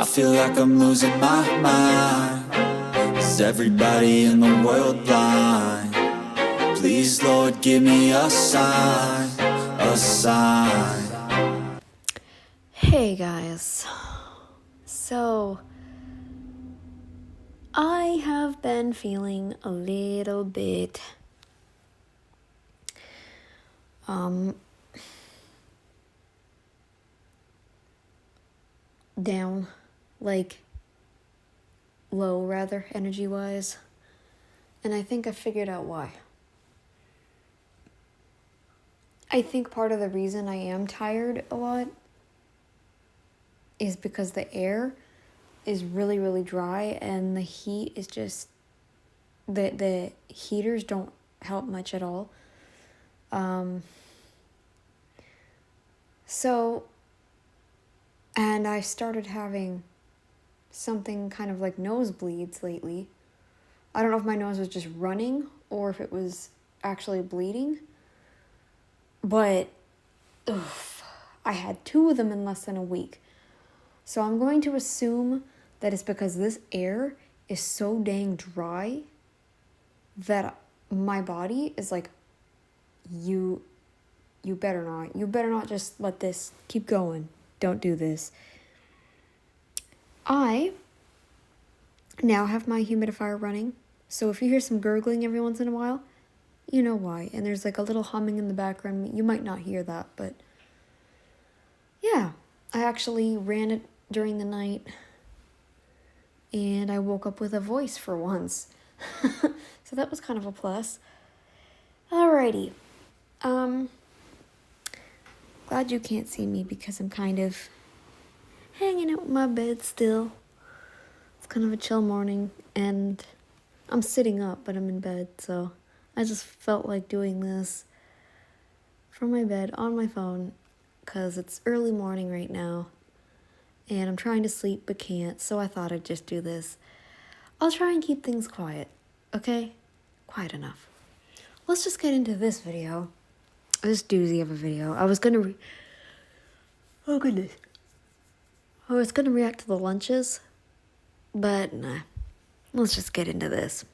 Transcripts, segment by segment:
I feel like I'm losing my mind. Is everybody in the world blind? Please, Lord, give me a sign, a sign. Hey guys, so I have been feeling a little bit down, like low rather, energy wise, and I think I figured out why. I think part of the reason I am tired a lot is because the air is really, really dry and the heat is just, the heaters don't help much at all. And I started having something kind of like nosebleeds lately. I don't know if my nose was just running or if it was actually bleeding. But I had 2 of them in less than a week. So I'm going to assume that it's because this air is so dang dry that my body is like, you better not just let this keep going. Don't do this. I now have my humidifier running. So if you hear some gurgling every once in a while, you know why. And there's like a little humming in the background. You might not hear that, but yeah, I actually ran it during the night and I woke up with a voice for once. So that was kind of a plus. Alrighty. Glad you can't see me because I'm kind of hanging out in my bed still. It's kind of a chill morning and I'm sitting up, but I'm in bed, so I just felt like doing this from my bed on my phone because it's early morning right now and I'm trying to sleep but can't, so I thought I'd just do this. I'll try and keep things quiet, okay? Quiet enough. Let's just get into this video. This doozy of a video. I was gonna oh goodness. I was gonna react to the lunches, but nah. Let's just get into this.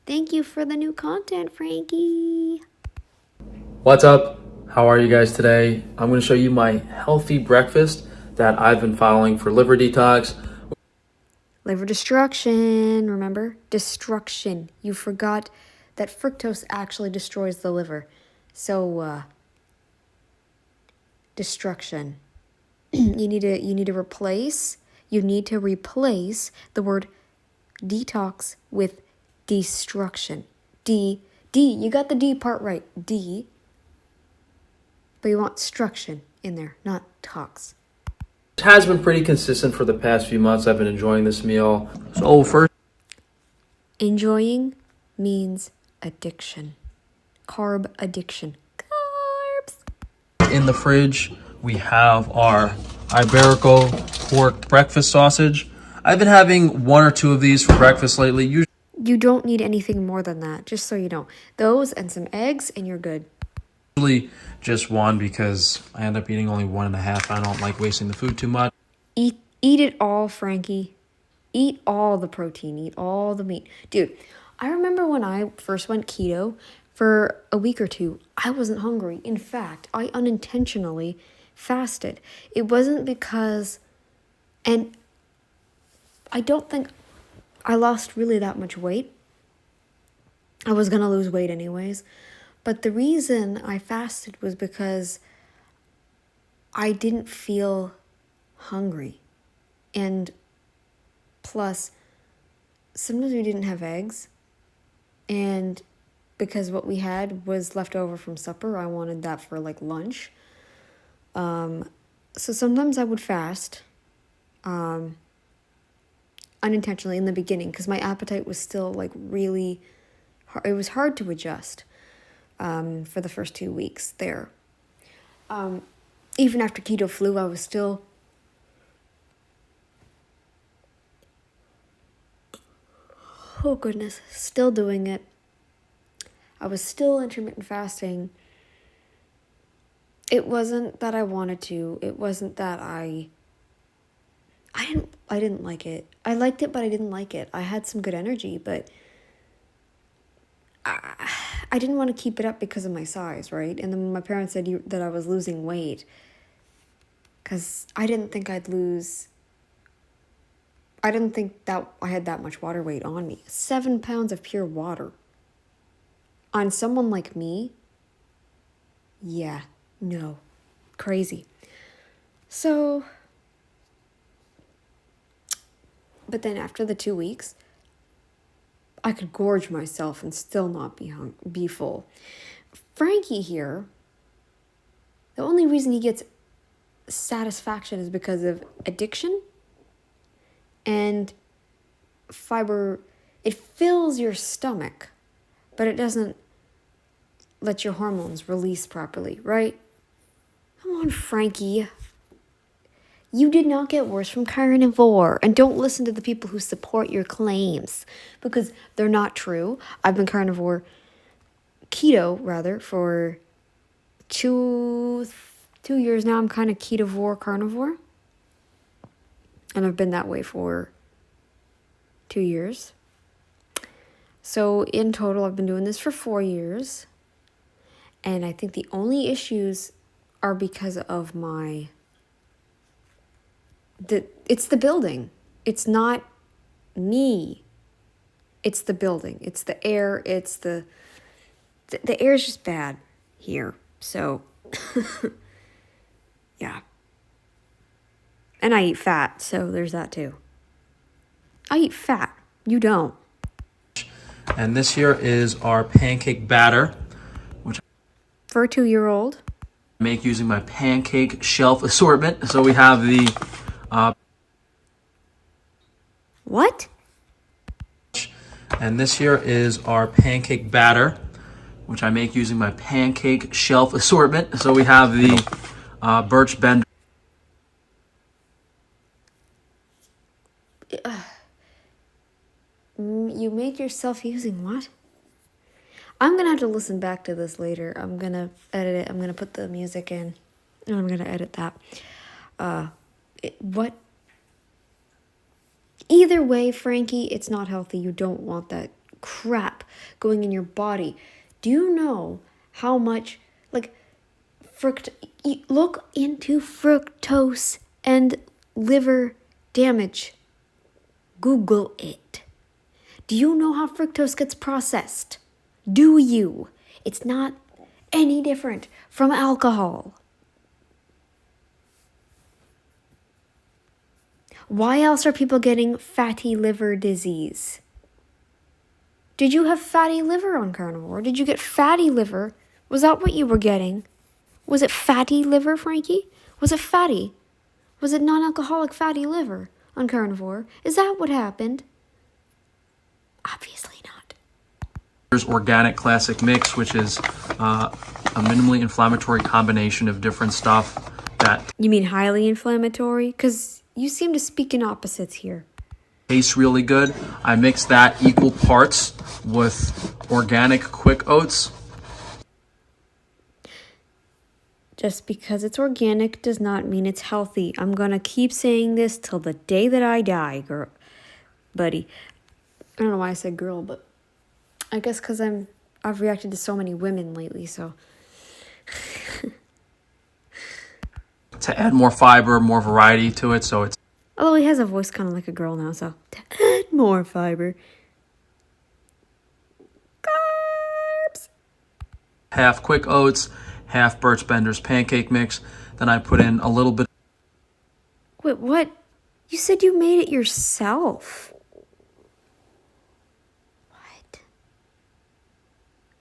Thank you for the new content, Frankie. What's up? How are you guys today? I'm going to show you my healthy breakfast that I've been following for liver detox. Liver destruction, remember? Destruction. You forgot that fructose actually destroys the liver. So, destruction. You need to replace the word detox with destruction. D, you got the D part right. D. But you want struction in there, not tox. It has been pretty consistent for the past few months. I've been enjoying this meal. So first, Enjoying means addiction. Carb addiction. Carbs. in the fridge, we have our Iberico pork breakfast sausage. I've been having 1 or 2 of these for breakfast lately. You don't need anything more than that, just so you know. Those and some eggs and you're good. Usually just 1 because I end up eating only 1.5. I don't like wasting the food too much. Eat it all, Frankie. Eat all the protein. Eat all the meat. Dude, I remember when I first went keto for a week or 2, I wasn't hungry. In fact, I unintentionally fasted. It wasn't because... And I don't think I lost really that much weight. I was going to lose weight anyways. But the reason I fasted was because I didn't feel hungry. And plus, sometimes we didn't have eggs. And because what we had was left over from supper, I wanted that for like lunch. So sometimes I would fast unintentionally in the beginning because my appetite was still like really hard. It was hard to adjust for the first 2 weeks there. Even after keto flu, I was still oh goodness, still doing it. I was still intermittent fasting. It wasn't that I wanted to. It wasn't that I I didn't like it. I liked it, but I didn't like it. I had some good energy, but I didn't want to keep it up because of my size, right? And then my parents said that I was losing weight because I didn't think I didn't think that I had that much water weight on me. 7 pounds of pure water. On someone like me, yeah, no, crazy. So, but then after the 2 weeks, I could gorge myself and still not be full. Frankie here, the only reason he gets satisfaction is because of addiction and fiber. It fills your stomach, but it doesn't let your hormones release properly, right? Come on, Frankie. You did not get worse from carnivore. And don't listen to the people who support your claims because they're not true. I've been keto rather, for 2 years now. I'm kind of ketovore carnivore. And I've been that way for 2 years. So in total, I've been doing this for 4 years. And I think the only issues are because of it's the building. It's not me. It's the building. It's the air. It's the air is just bad here. So, yeah. And I eat fat, so there's that too. I eat fat. You don't. And this here is our pancake batter, which For a 2-year-old. I make using my pancake shelf assortment. So we have the What? and this here is our pancake batter, which I make using my pancake shelf assortment. So we have the birch bender. You made yourself using what? I'm going to have to listen back to this later. I'm going to edit it. I'm going to put the music in. And I'm going to edit that. What? Either way, Frankie, it's not healthy. You don't want that crap going in your body. Do you know how much, like, look into fructose and liver damage. Google it. Do you know how fructose gets processed? Do you? It's not any different from alcohol. Why else are people getting fatty liver disease? Did you have fatty liver on carnivore? Did you get fatty liver? Was that what you were getting? Was it fatty liver, Frankie? Was it fatty? Was it non-alcoholic fatty liver on carnivore? Is that what happened? Obviously not. There's organic classic mix, which is a minimally inflammatory combination of different stuff that You mean highly inflammatory? Because you seem to speak in opposites here. tastes really good. I mix that equal parts with organic quick oats. Just because it's organic does not mean it's healthy. I'm going to keep saying this till the day that I die, girl. Buddy. I don't know why I said girl, but I guess because I've reacted to so many women lately, so. To add more fiber, more variety to it, so it's Although he has a voice kind of like a girl now, so. To add more fiber. Carbs! half quick oats, half Birch Bender's pancake mix. Then I put in a little bit Wait, what? You said you made it yourself. What?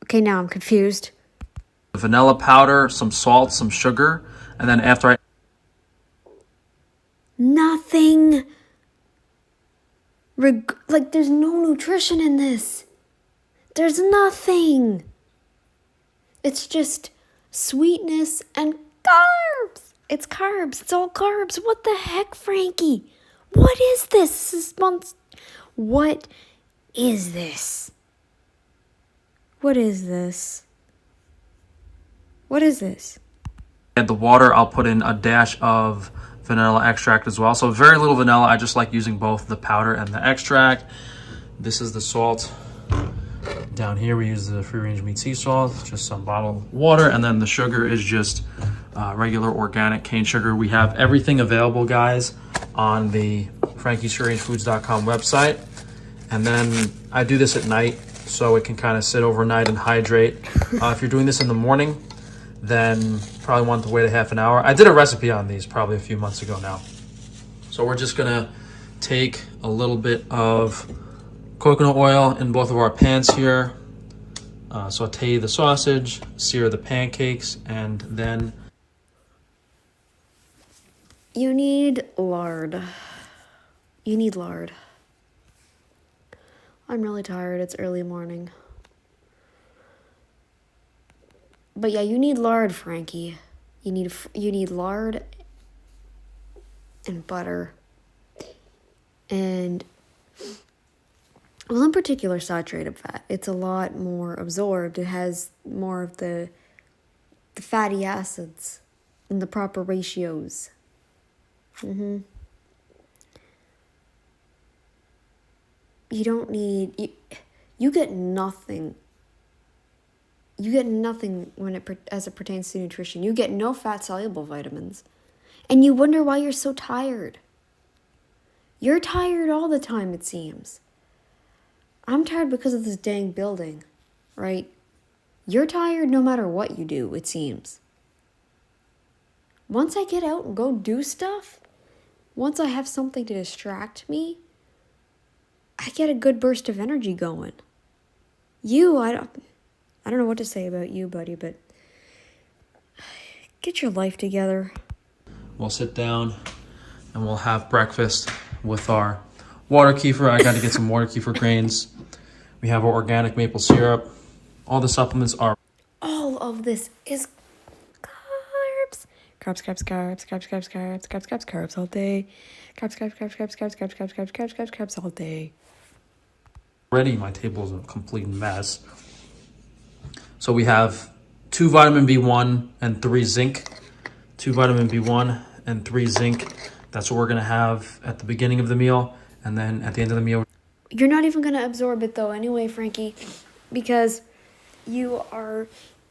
Okay, now I'm confused. of vanilla powder, some salt, some sugar, and then after I Nothing. Like, there's no nutrition in this. There's nothing. It's just sweetness and carbs. It's carbs. It's all carbs. What the heck, Frankie? What is this? What is this? What is this? What is this? add the water, I'll put in a dash of vanilla extract as well. So very little vanilla. I just like using both the powder and the extract. This is the salt. Down here we use the free-range meat sea salt, just some bottled water, and then the sugar is just regular organic cane sugar. We have everything available, guys, on the frankiesfreerange.com website. And then I do this at night so it can kind of sit overnight and hydrate. If you're doing this in the morning, then probably want to wait a half an hour. I did a recipe on these probably a few months ago now. So we're just gonna take a little bit of coconut oil in both of our pans here, saute the sausage, sear the pancakes, and then you need lard. You need lard. I'm really tired. It's early morning. But yeah, you need lard, Frankie. You need lard and butter. And well, in particular, saturated fat. It's a lot more absorbed. It has more of the fatty acids in the proper ratios. You don't need... You get nothing. You get nothing as it pertains to nutrition. You get no fat-soluble vitamins. And you wonder why you're so tired. You're tired all the time, it seems. I'm tired because of this dang building, right? You're tired no matter what you do, it seems. Once I get out and go do stuff, once I have something to distract me, I get a good burst of energy going. I don't know what to say about you, buddy, but get your life together. we'll sit down and we'll have breakfast with our water kefir. I got to get some water kefir grains. We have our organic maple syrup. All the supplements are... All of this is carbs. Carbs all day. Carbs all day. Already my table is a complete mess. So we have 2 vitamin B1 and 3 zinc. 2 vitamin B1 and 3 zinc. That's what we're going to have at the beginning of the meal. And then at the end of the meal... You're not even going to absorb it though anyway, Frankie, because you are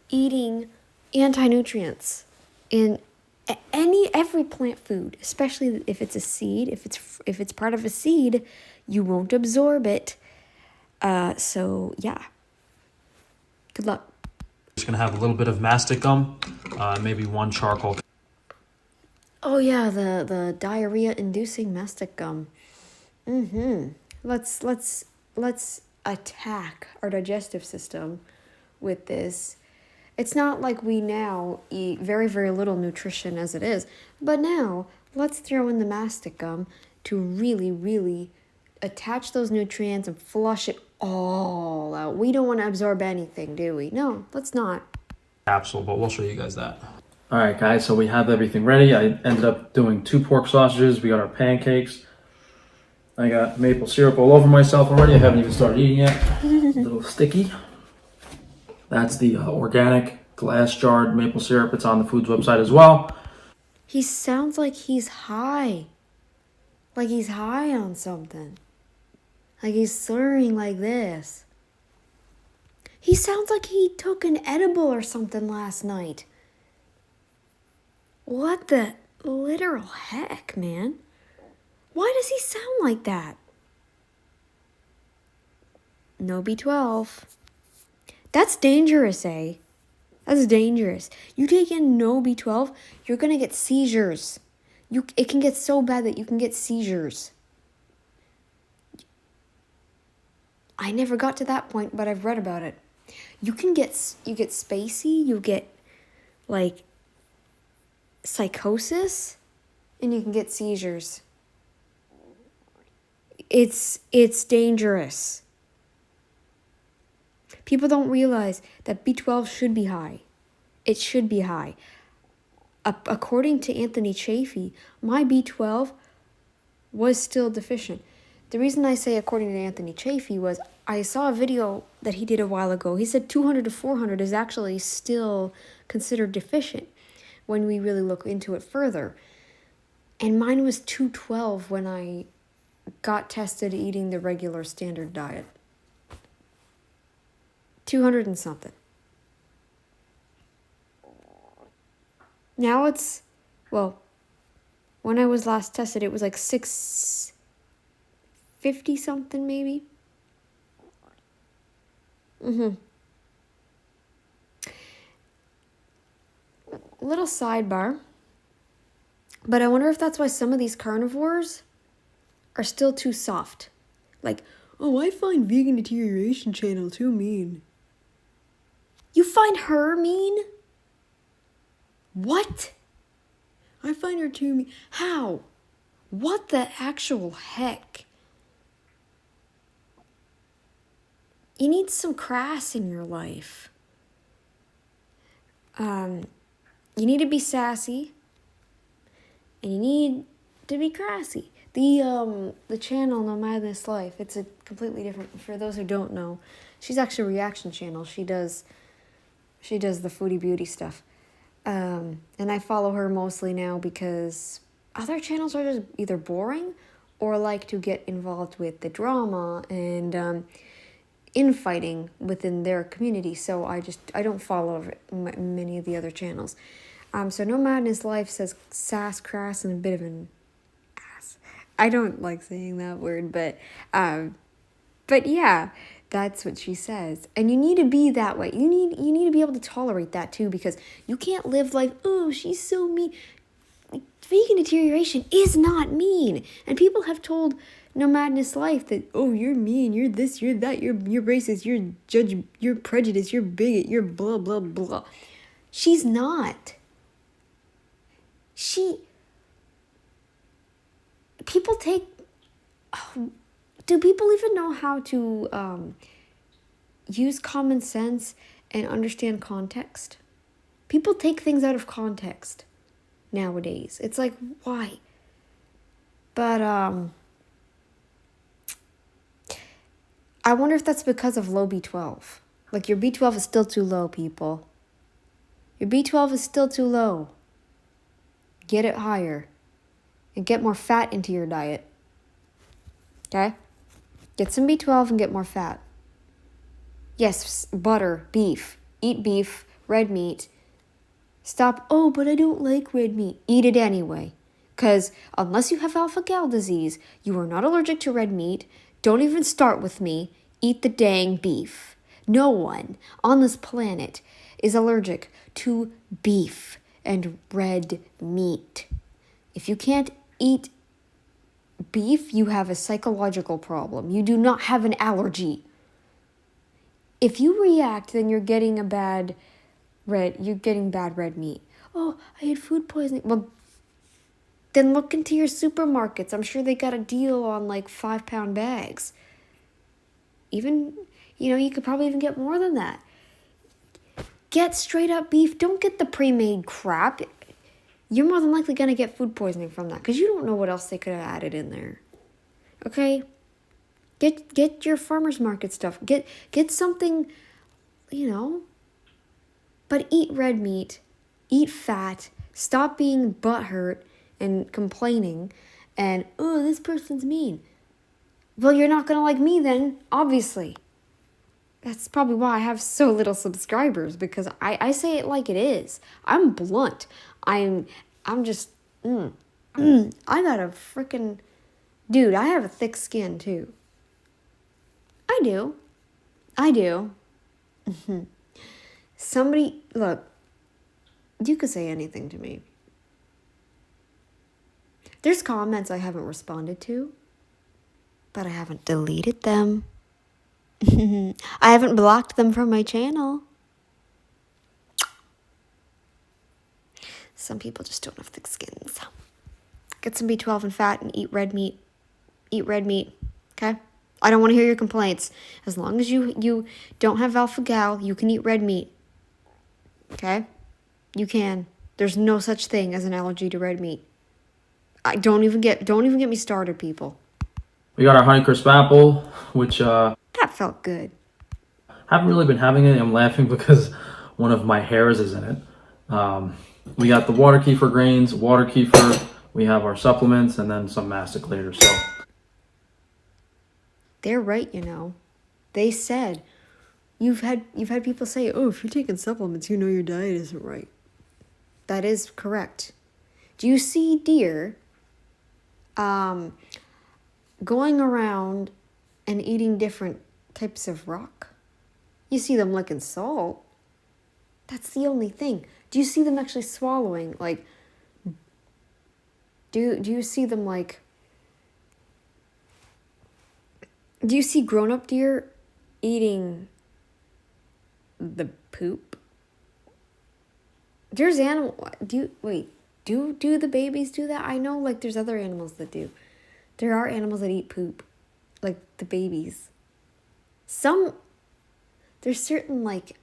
eating anti-nutrients in every plant food, especially if it's a seed. If it's part of a seed, you won't absorb it. So yeah, good luck. Just gonna have a little bit of mastic gum, maybe 1 charcoal. Oh yeah, the diarrhea inducing mastic gum. Let's attack our digestive system with this. It's not like we now eat very, very little nutrition as it is, but now let's throw in the mastic gum to really, really attach those nutrients and flush it all out. We don't want to absorb anything, do we? No, let's not. Capsule, but we'll show you guys that. All right, guys, so we have everything ready. I ended up doing 2 pork sausages. We got our pancakes. I got maple syrup all over myself already. I haven't even started eating yet. A little sticky. That's the organic glass jarred maple syrup. It's on the Foods website as well. He sounds like he's high. Like he's high on something. Like he's slurring like this. He sounds like he took an edible or something last night. What the literal heck, man? Why does he sound like that? No B12. That's dangerous, eh? That's dangerous. You take in no B12, you're gonna get seizures. It can get so bad that you can get seizures. I never got to that point, but I've read about it. You get spacey, you get like psychosis, and you can get seizures. It's dangerous. People don't realize that B12 should be high. It should be high. According to Anthony Chaffee, my B12 was still deficient. The reason I say according to Anthony Chaffee was I saw a video that he did a while ago. He said 200 to 400 is actually still considered deficient when we really look into it further. And mine was 212 when I got tested eating the regular standard diet. 200 and something. Now it's, well, when I was last tested, it was like 650 something maybe. Little sidebar. But I wonder if that's why some of these carnivores are still too soft. Like, oh, I find vegan deterioration channel too mean. You find her mean? What? I find her too mean. How? What the actual heck? You need some crass in your life. You need to be sassy. And you need to be crassy. The channel No Madness Life, it's a completely different, for those who don't know, she's actually a reaction channel. She does the foodie beauty stuff. And I follow her mostly now because other channels are just either boring or like to get involved with the drama and infighting within their community. So I don't follow many of the other channels. So No Madness Life says sass, crass, and a bit of an ass. I don't like saying that word, but yeah, that's what she says. And you need to be that way. You need to be able to tolerate that too, because you can't live like, oh, she's so mean. Like, vegan deterioration is not mean. And people have told No Madness Life that, oh, you're mean, you're this, you're that, you're racist, you're judge, you're prejudiced, you're bigot, you're blah, blah, blah. She's not. People take, do people even know how to use common sense and understand context? People take things out of context nowadays. It's like, why? But I wonder if that's because of low B12. Like, your B12 is still too low, people. Your B12 is still too low. Get it higher. And get more fat into your diet. Okay? Get some B12 and get more fat. Yes, butter, beef. Eat beef, red meat. Stop, oh, but I don't like red meat. Eat it anyway. Because unless you have alpha-gal disease, you are not allergic to red meat. Don't even start with me. Eat the dang beef. No one on this planet is allergic to beef and red meat. If you can't eat beef, you have a psychological problem. You do not have an allergy. If you react, then you're getting bad red meat. Oh, I had food poisoning. Well, then look into your supermarkets. I'm sure they got a deal on like 5-pound bags. Even, you could probably even get more than that. Get straight up beef. Don't get the pre-made crap. You're more than likely going to get food poisoning from that because you don't know what else they could have added in there. Okay? Get your farmer's market stuff. Get something, But eat red meat. Eat fat. Stop being butthurt and complaining. And, oh, this person's mean. Well, you're not going to like me then, obviously. That's probably why I have so little subscribers, because I say it like it is. I'm blunt. I'm just, I got a freaking, dude, I have a thick skin too. I do. Somebody, look, you could say anything to me. There's comments I haven't responded to, but I haven't deleted them. I haven't blocked them from my channel. Some people just don't have thick skins. Get some B12 and fat and eat red meat. Eat red meat, okay? I don't want to hear your complaints. As long as you don't have alpha-gal, you can eat red meat. Okay? You can. There's no such thing as an allergy to red meat. Don't even get me started, people. We got our Honeycrisp apple, which that felt good. Haven't really been having it. I'm laughing because one of my hairs is in it. We got the water kefir grains, water kefir, we have our supplements and then some mastic later. So They're right, you know. They said, you've had people say, oh, if you're taking supplements, you know your diet isn't right. That is correct. Do you see deer going around and eating different types of rock? You see them licking salt. That's the only thing. Do you see them actually swallowing? Like, do you see them like... Do you see grown-up deer eating the poop? There's animal... Do the babies do that? I know, like, there's other animals that do. There are animals that eat poop. Like, the babies. There's certain, like...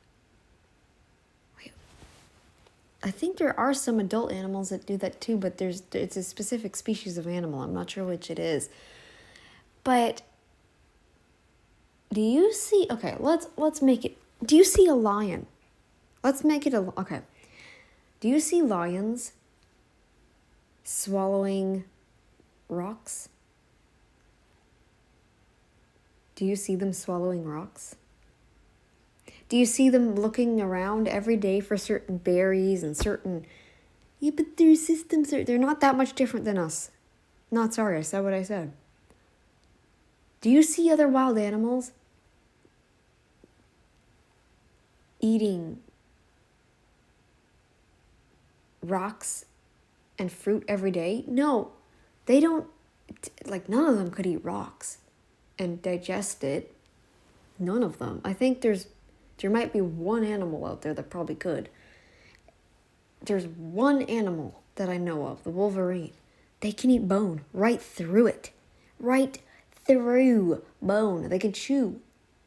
I think there are some adult animals that do that too, but it's a specific species of animal. I'm not sure which it is. But... Do you see... Okay, let's make it... Do you see a lion? Let's make it a... Okay. Do you see lions swallowing rocks? Do you see them swallowing rocks? Do you see them looking around every day for certain berries and certain... Yeah, but their systems they're not that much different than us. Not sorry, I said what I said. Do you see other wild animals eating rocks and fruit every day? No, they don't. Like, none of them could eat rocks and digest it. None of them. I think there might be one animal out there that probably could. There's one animal that I know of, the wolverine. They can eat bone right through it. Right through bone. They can chew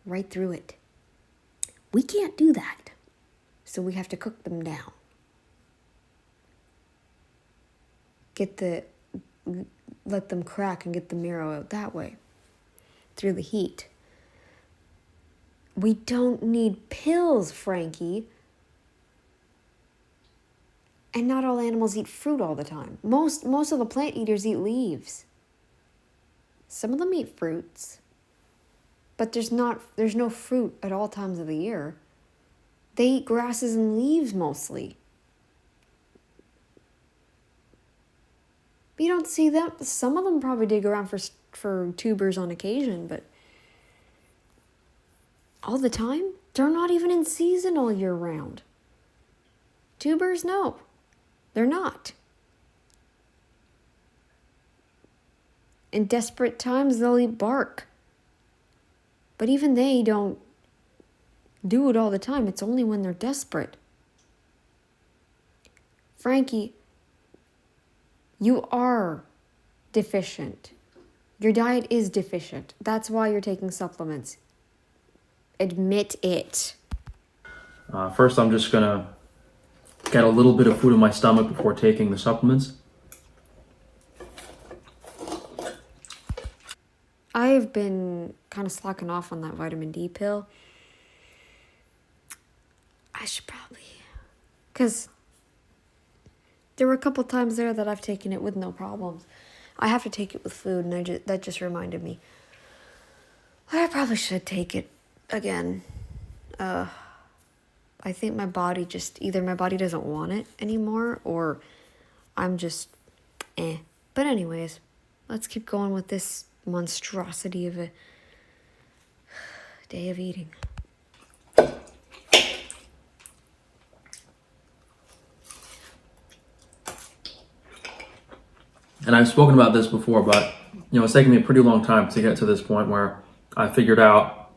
right through it. We can't do that. So we have to cook them down. Let them crack and get the marrow out that way. Through the heat. We don't need pills, Frankie. And not all animals eat fruit all the time. Most of the plant eaters eat leaves. Some of them eat fruits. But there's no fruit at all times of the year. They eat grasses and leaves mostly. But you don't see them. Some of them probably dig around for tubers on occasion, but all the time? They're not even in season all year round. Tubers, no. They're not. In desperate times, they'll eat bark. But even they don't do it all the time. It's only when they're desperate. Frankie, you are deficient. Your diet is deficient. That's why you're taking supplements. Admit it. First, I'm just going to get a little bit of food in my stomach before taking the supplements. I've been kind of slacking off on that vitamin D pill. I should probably... Because there were a couple times there that I've taken it with no problems. I have to take it with food, and that just reminded me. I probably should take it again. I think my body either my body doesn't want it anymore, or I'm just But anyways, let's keep going with this monstrosity of a day of eating. And I've spoken about this before, but it's taken me a pretty long time to get to this point where I figured out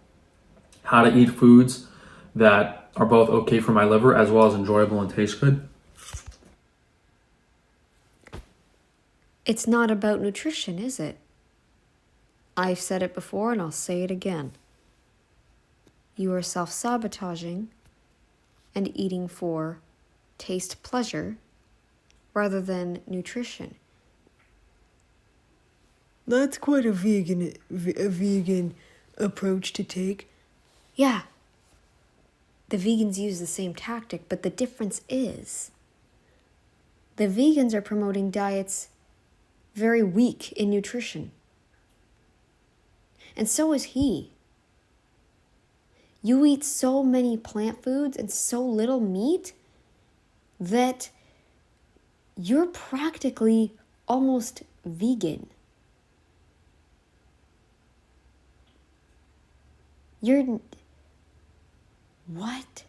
how to eat foods that are both okay for my liver as well as enjoyable and taste good. It's not about nutrition, is it? I've said it before and I'll say it again. You are self-sabotaging and eating for taste pleasure rather than nutrition. That's quite a vegan approach to take. Yeah. The vegans use the same tactic, but the difference is the vegans are promoting diets very weak in nutrition. And so is he. You eat so many plant foods and so little meat that you're practically almost vegan. You're... What?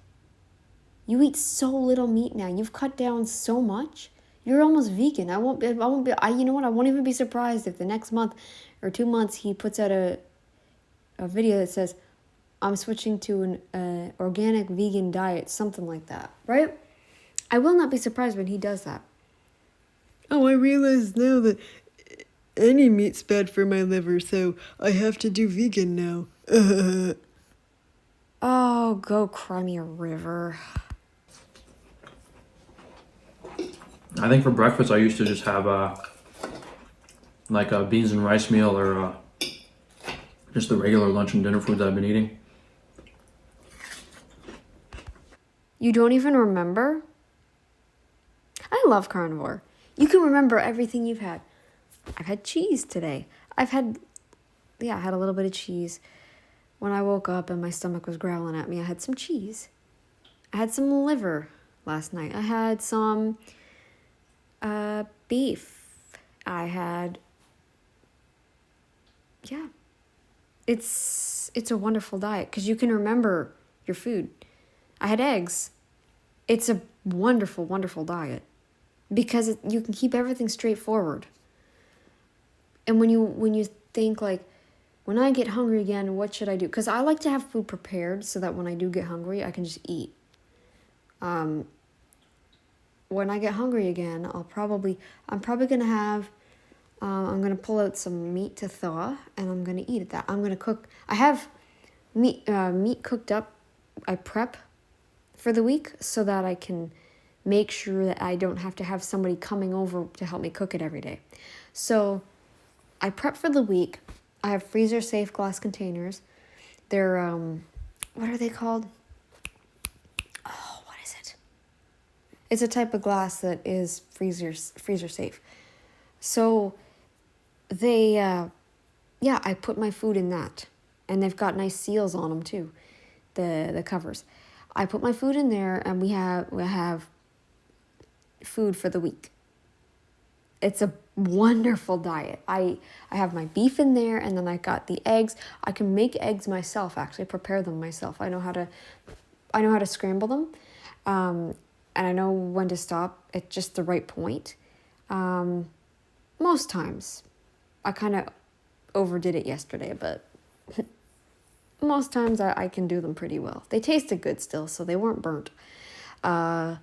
You eat so little meat now. You've cut down so much. You're almost vegan. You know what? I won't even be surprised if the next month or 2 months he puts out a video that says, I'm switching to an organic vegan diet, something like that, right? I will not be surprised when he does that. Oh, I realize now that any meat's bad for my liver, so I have to do vegan now. Oh, go cry me a river. I think for breakfast I used to just have like a beans and rice meal or just the regular lunch and dinner foods I've been eating. You don't even remember? I love carnivore. You can remember everything you've had. I've had cheese today. I had a little bit of cheese. When I woke up and my stomach was growling at me, I had some cheese. I had some liver last night. I had some beef. I had... Yeah. It's a wonderful diet because you can remember your food. I had eggs. It's a wonderful, wonderful diet because you can keep everything straightforward. And when you think like, when I get hungry again, what should I do? Because I like to have food prepared so that when I do get hungry, I can just eat. When I get hungry again, I'm probably gonna have. I'm gonna pull out some meat to thaw, and I'm gonna eat that. I'm gonna cook. I have meat cooked up. I prep for the week so that I can make sure that I don't have to have somebody coming over to help me cook it every day. So I prep for the week. I have freezer safe glass containers. They're what are they called? Oh, what is it? It's a type of glass that is freezer safe. So they I put my food in that. And they've got nice seals on them too. The covers. I put my food in there and we have food for the week. It's a wonderful diet. I have my beef in there and then I got the eggs. I can make eggs myself, actually prepare them myself. I know how to scramble them. And I know when to stop at just the right point. Most times. I kind of overdid it yesterday, but most times I can do them pretty well. They tasted good still, so they weren't burnt. Yeah,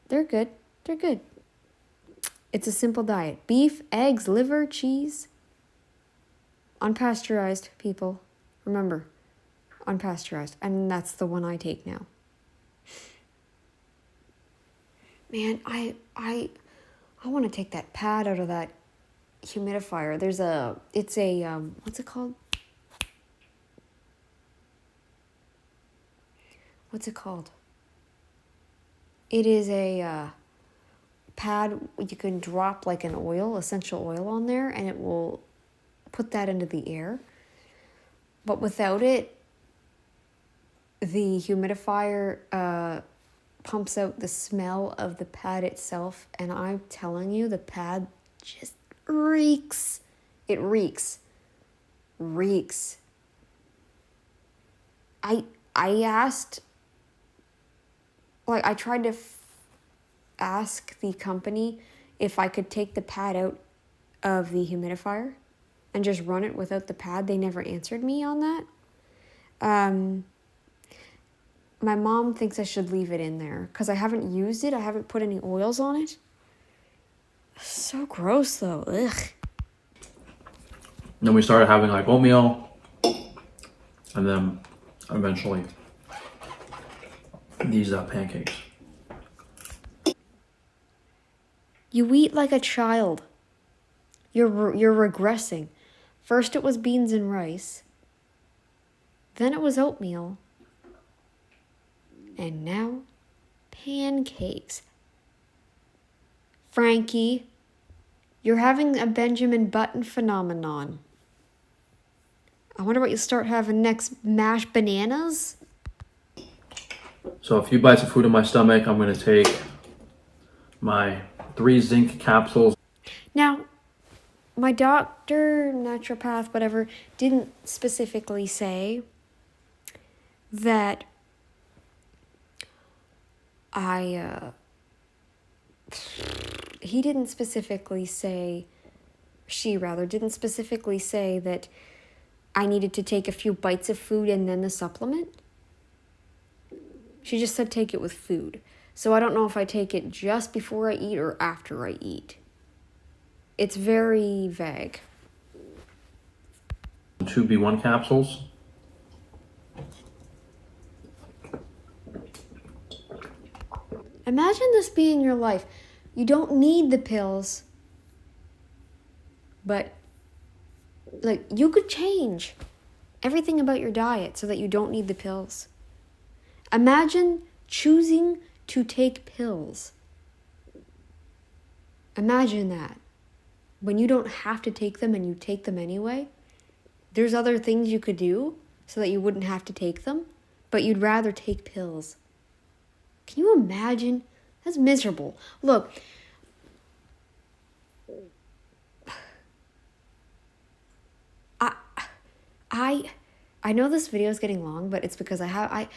they're good. They're good. It's a simple diet. Beef, eggs, liver, cheese. Unpasteurized, people. Remember, unpasteurized. And that's the one I take now. Man, I want to take that pad out of that humidifier. It's a, what's it called? What's it called? It is a pad. You can drop like an essential oil on there, and it will put that into the air. But without it, the humidifier pumps out the smell of the pad itself, and I'm telling you, the pad just reeks. It reeks. I asked, like, I tried to ask the company if I could take the pad out of the humidifier and just run it without the pad. They never answered me on that. My mom thinks I should leave it in there because I haven't used it. I haven't put any oils on it. So gross, though. Ugh. Then we started having like oatmeal, and then eventually these pancakes. You eat like a child. You're regressing. First it was beans and rice. Then it was oatmeal. And now, pancakes. Frankie, You're having a Benjamin Button phenomenon. I wonder what you'll start having next. Mashed bananas? So a few bites of food in my stomach. I'm going to take my 3 zinc capsules. Now, my doctor, naturopath, whatever, didn't specifically say that he didn't specifically say, she rather, didn't specifically say that I needed to take a few bites of food and then the supplement. She just said take it with food. So I don't know if I take it just before I eat or after I eat. It's very vague. 2 B1 capsules. Imagine this being your life. You don't need the pills, but like you could change everything about your diet so that you don't need the pills. Imagine choosing to take pills. Imagine that. When you don't have to take them and you take them anyway, there's other things you could do so that you wouldn't have to take them, but you'd rather take pills. Can you imagine? That's miserable. Look, I know this video is getting long, but it's because I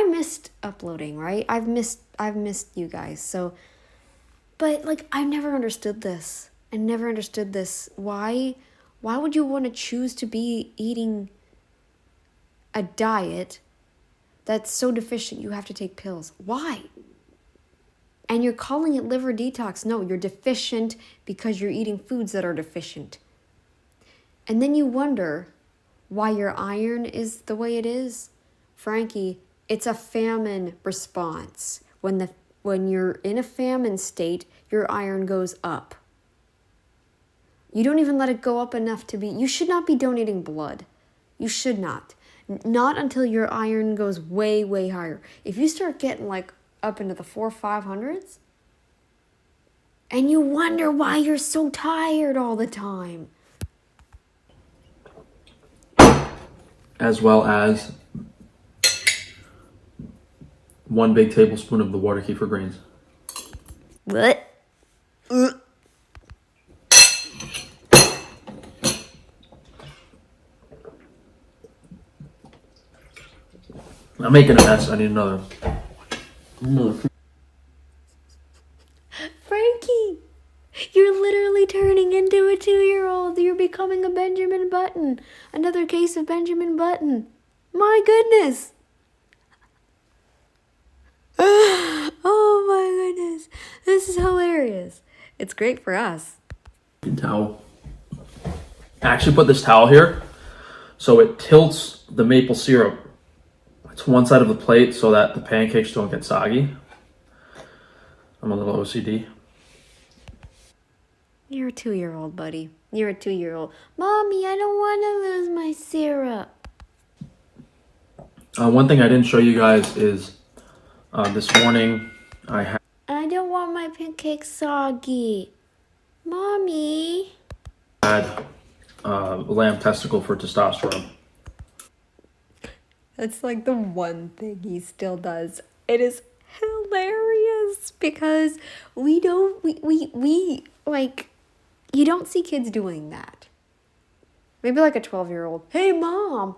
missed uploading, right? I've missed you guys. So, but like I've never understood this. I never understood this. Why would you want to choose to be eating a diet that's so deficient you have to take pills? Why? And you're calling it liver detox. No, you're deficient because you're eating foods that are deficient. And then you wonder why your iron is the way it is. Frankie, it's a famine response. When you're in a famine state, your iron goes up. You don't even let it go up enough to be... You should not be donating blood. You should not. Not until your iron goes way, way higher. If you start getting like up into the 400-500s, and you wonder why you're so tired all the time. As well as 1 big tablespoon of the water kefir greens. What? I'm making a mess. I need another. Frankie, you're literally turning into a 2-year-old. You're becoming a Benjamin Button. Another case of Benjamin Button. My goodness. Oh my goodness. This is hilarious. It's great for us. Towel. I actually put this towel here so it tilts the maple syrup to one side of the plate so that the pancakes don't get soggy. I'm a little OCD. You're a 2-year-old, buddy. You're a 2-year-old. Mommy, I don't want to lose my syrup. One thing I didn't show you guys is this morning I don't want my pancakes soggy. Mommy. had lamb testicle for testosterone. That's like the one thing he still does. It is hilarious because we like, you don't see kids doing that. Maybe like a 12-year-old. Hey, Mom,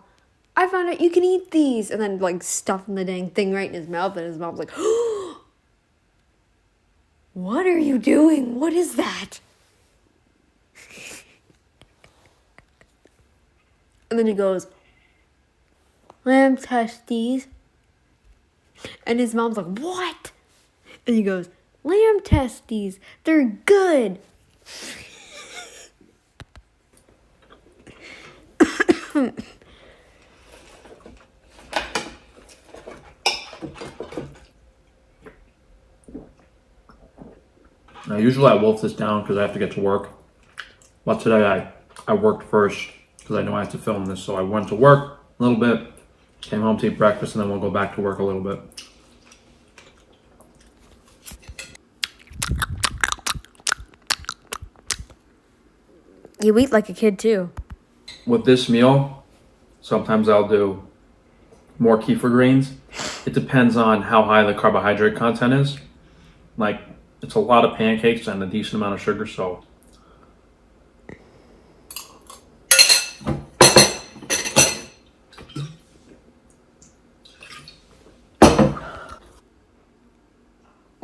I found out you can eat these. And then like stuffing the dang thing right in his mouth. And his mom's like, oh, what are you doing? What is that? And then he goes, lamb testes. And his mom's like, what? And he goes, lamb testes. They're good. Now, usually I wolf this down because I have to get to work. But today I worked first because I know I have to film this. So I went to work a little bit, came home to eat breakfast, and then we'll go back to work a little bit. You eat like a kid too. With this meal, sometimes I'll do more kefir grains. It depends on how high the carbohydrate content is. Like, it's a lot of pancakes and a decent amount of sugar, so.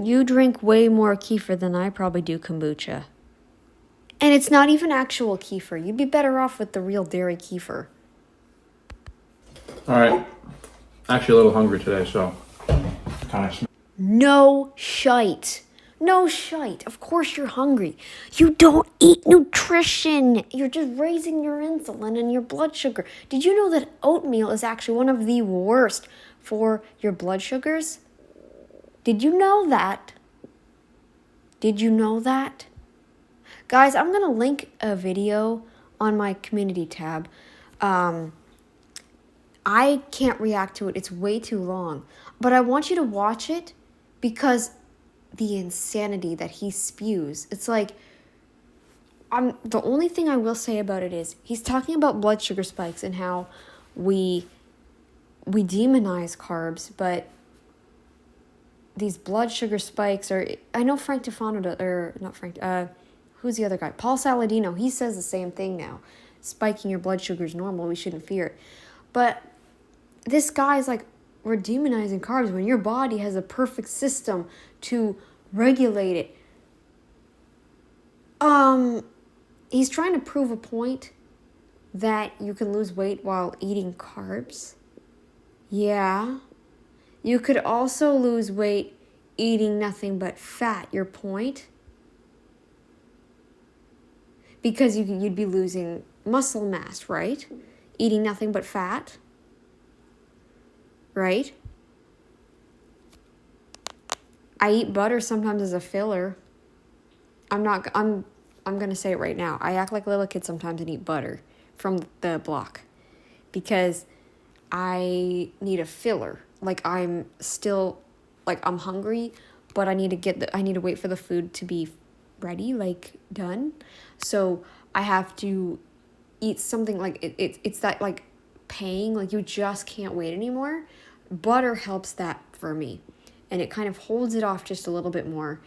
You drink way more kefir than I probably do kombucha. And it's not even actual kefir. You'd be better off with the real dairy kefir. All right. Actually, a little hungry today, so kind of. No shite. No shite. Of course you're hungry. You don't eat nutrition. You're just raising your insulin and your blood sugar. Did you know that oatmeal is actually one of the worst for your blood sugars? Did you know that? Did you know that? Guys, I'm going to link a video on my community tab. I can't react to it. It's way too long. But I want you to watch it because the insanity that he spews. It's like, the only thing I will say about it is he's talking about blood sugar spikes and how we demonize carbs, but these blood sugar spikes are, I know Frank Tufano, or not Frank, who's the other guy? Paul Saladino, he says the same thing now. Spiking your blood sugar is normal, we shouldn't fear it. But this guy's like, we're demonizing carbs when your body has a perfect system to regulate it. He's trying to prove a point that you can lose weight while eating carbs. Yeah. You could also lose weight eating nothing but fat. Your point? Because you'd be losing muscle mass, right? Eating nothing but fat. Right? I eat butter sometimes as a filler. I'm going to say it right now. I act like a little kid sometimes and eat butter from the block because I need a filler. Like I'm hungry, but I need to wait for the food to be ready, like done. So I have to eat something like it's that like paying, like you just can't wait anymore. Butter helps that for me, and it kind of holds it off just a little bit more.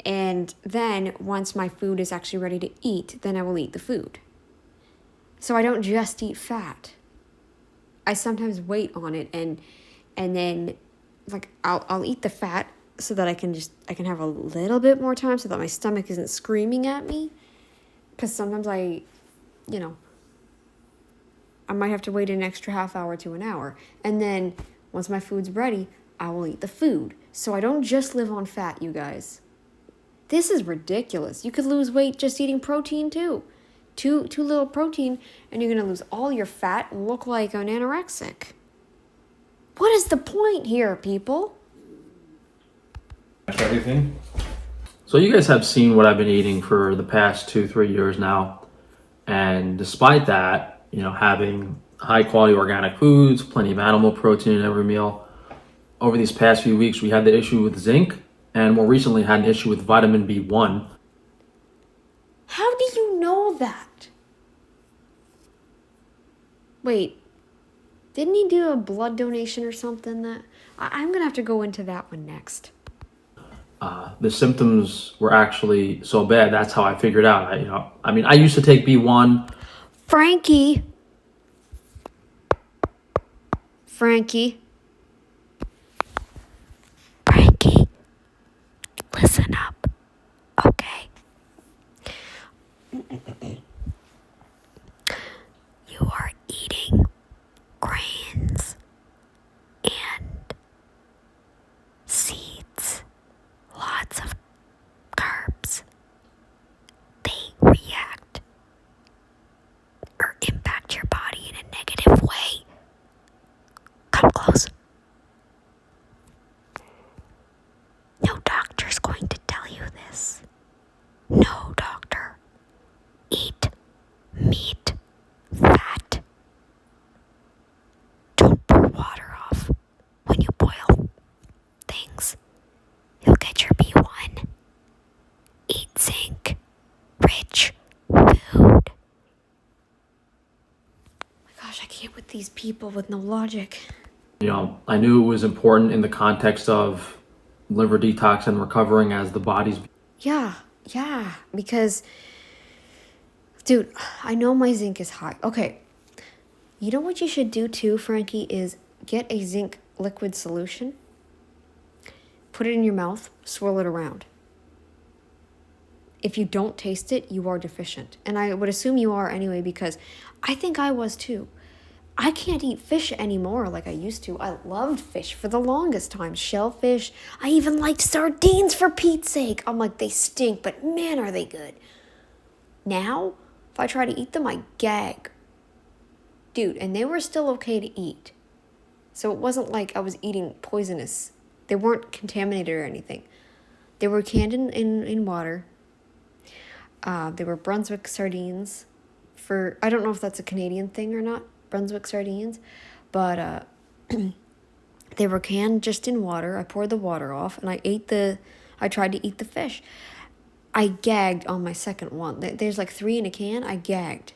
And then once my food is actually ready to eat, then I will eat the food. So I don't just eat fat. I sometimes wait on it and then like I'll eat the fat so that I can have a little bit more time so that my stomach isn't screaming at me. Because sometimes I might have to wait an extra half hour to an hour. And then once my food's ready, I will eat the food. So I don't just live on fat, you guys. This is ridiculous. You could lose weight just eating protein too. Too little protein, and you're going to lose all your fat and look like an anorexic. What is the point here, people? Everything. So you guys have seen what I've been eating for the past 2-3 years now. And despite that, having high quality organic foods, plenty of animal protein in every meal, over these past few weeks, we had the issue with zinc, and more recently had an issue with vitamin B1. How do you know that? Wait, didn't he do a blood donation or something? That I'm going to have to go into that one next. The symptoms were actually so bad. That's how I figured out. I used to take B1. Frankie, listen up, okay? You are eating grains and seeds, lots of carbs. They react or impact your body in a negative way. Come close. No doctor's going to tell you this. No doctor. Eat meat, fat. Don't pour water off when you boil things. You'll get your B1. Eat zinc, rich food. these people with no logic. You know, I knew it was important in the context of liver detox and recovering as the body's. Yeah, because, dude, I know my zinc is high. Okay, you know what you should do too, Frankie, is get a zinc liquid solution, put it in your mouth, swirl it around. If you don't taste it, you are deficient. And I would assume you are anyway, because I think I was too. I can't eat fish anymore like I used to. I loved fish for the longest time. Shellfish. I even liked sardines, for Pete's sake. I'm like, they stink, but man, are they good. Now, if I try to eat them, I gag. Dude, and they were still okay to eat. So it wasn't like I was eating poisonous. They weren't contaminated or anything. They were canned in water. They were Brunswick sardines. I don't know if that's a Canadian thing or not, Brunswick sardines, but they were canned just in water. I poured the water off and I tried to eat the fish. I gagged on my second one. There's like 3 in a can. I gagged.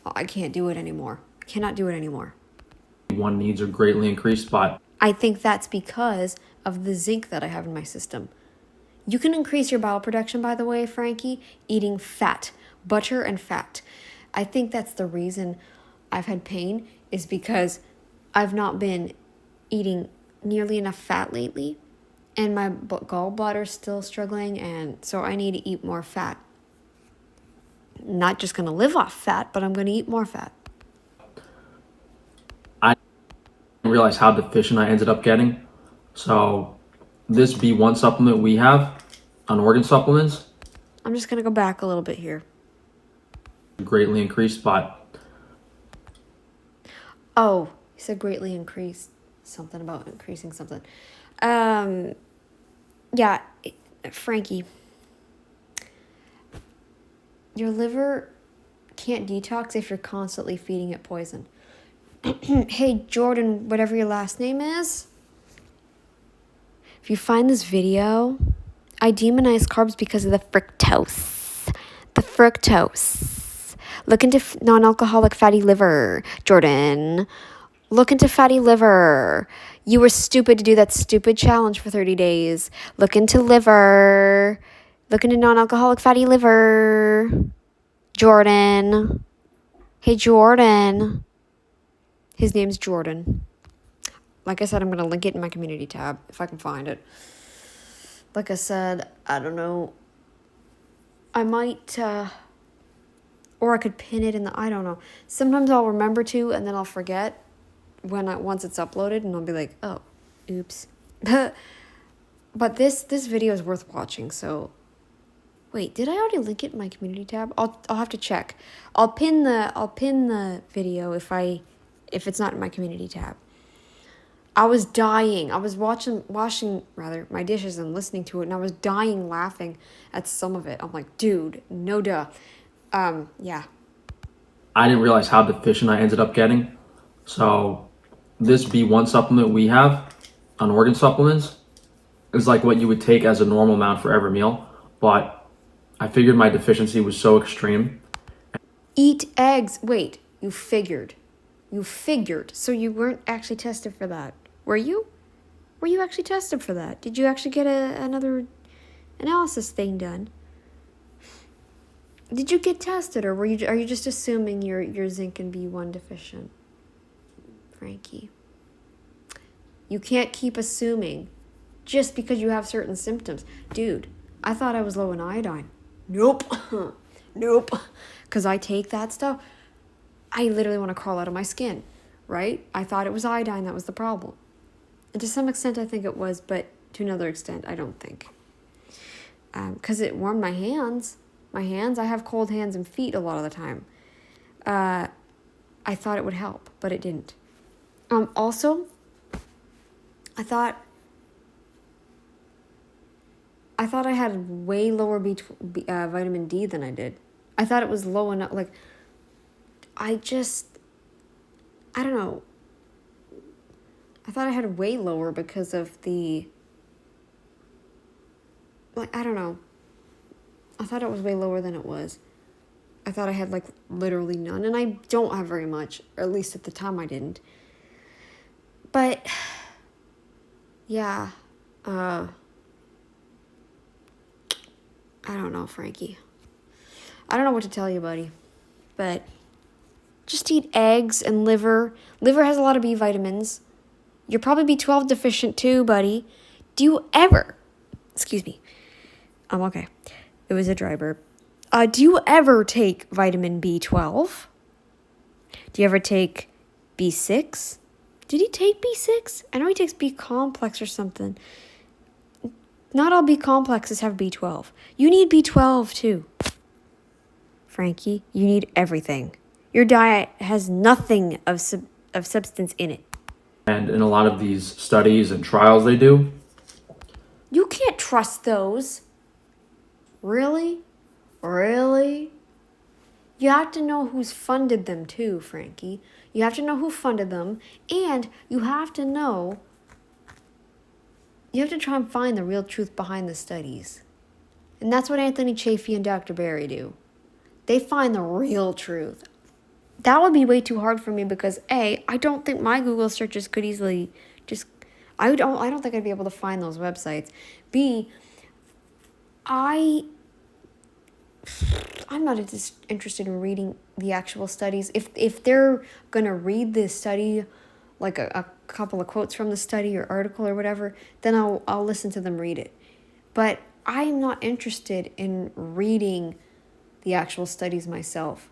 I can't do it anymore. I cannot do it anymore. One needs are greatly increased, but I think that's because of the zinc that I have in my system. You can increase your bowel production, by the way, Frankie, eating fat, butter and fat. I think that's the reason I've had pain, is because I've not been eating nearly enough fat lately, and my gallbladder's still struggling, and so I need to eat more fat. I'm not just going to live off fat, but I'm going to eat more fat. I didn't realize how deficient I ended up getting. So this B1 supplement we have on organ supplements I'm just going to go back a little bit here. greatly increased, but Oh, you said greatly increased. Something about increasing something. Yeah, Frankie. Your liver can't detox if you're constantly feeding it poison. Hey, Jordan, whatever your last name is. If you find this video, I demonize carbs because of the fructose. The fructose. Look into non-alcoholic fatty liver, Jordan. Look into fatty liver. You were stupid to do that stupid challenge for 30 days. Look into liver. Look into non-alcoholic fatty liver. Jordan. Hey, Jordan. His name's Jordan. Like I said, I'm going to link it in my community tab if I can find it. Like I said, I don't know. I might, or I could pin it in I don't know. Sometimes I'll remember to, and then I'll forget once it's uploaded, and I'll be like, oh, oops. But this video is worth watching, so. Wait, did I already link it in my community tab? I'll have to check. I'll pin the video if it's not in my community tab. I was dying. I was washing my dishes and listening to it, and I was dying laughing at some of it. I'm like, dude, no duh. Yeah. I didn't realize how deficient I ended up getting. So this B1 supplement we have on organ supplements is like what you would take as a normal amount for every meal, but I figured my deficiency was so extreme. Eat eggs. Wait, you figured. So you weren't actually tested for that. Were you? Were you actually tested for that? Did you actually get another analysis thing done? Did you get tested, or are you just assuming you're zinc and B1 deficient? Frankie. You can't keep assuming just because you have certain symptoms. Dude, I thought I was low in iodine. Nope. Nope. Because I take that stuff. I literally want to crawl out of my skin, right? I thought it was iodine that was the problem. And to some extent, I think it was, but to another extent, I don't think. Because it warmed my hands. I have cold hands and feet a lot of the time. I thought it would help, but it didn't. Also, I thought I had way lower vitamin D than I did. I thought it was low enough. Like, I don't know. I thought I had way lower because of the, like, I don't know. I thought it was way lower than it was. I thought I had like literally none, and I don't have very much, or at least at the time I didn't. But yeah, I don't know, Frankie. I don't know what to tell you, buddy. But just eat eggs and liver. Liver has a lot of B vitamins. You're probably B12 deficient too, buddy. Do you ever... Excuse me. I'm okay. It was a dry burp. Do you ever take vitamin B12? Do you ever take B6? Did he take B6? I know he takes B complex or something. Not all B complexes have B12. You need B12 too. Frankie, you need everything. Your diet has nothing of substance in it. And in a lot of these studies and trials they do, You can't trust those. Really? Really? You have to know who's funded them too, Frankie. You have to know who funded them, and you have to know... You have to try and find the real truth behind the studies. And that's what Anthony Chaffee and Dr. Barry do. They find the real truth. That would be way too hard for me because A, I don't think my Google searches could easily just... I don't think I'd be able to find those websites. B, I'm not interested in reading the actual studies. If they're going to read this study, like a couple of quotes from the study or article or whatever, then I'll listen to them read it. But I'm not interested in reading the actual studies myself.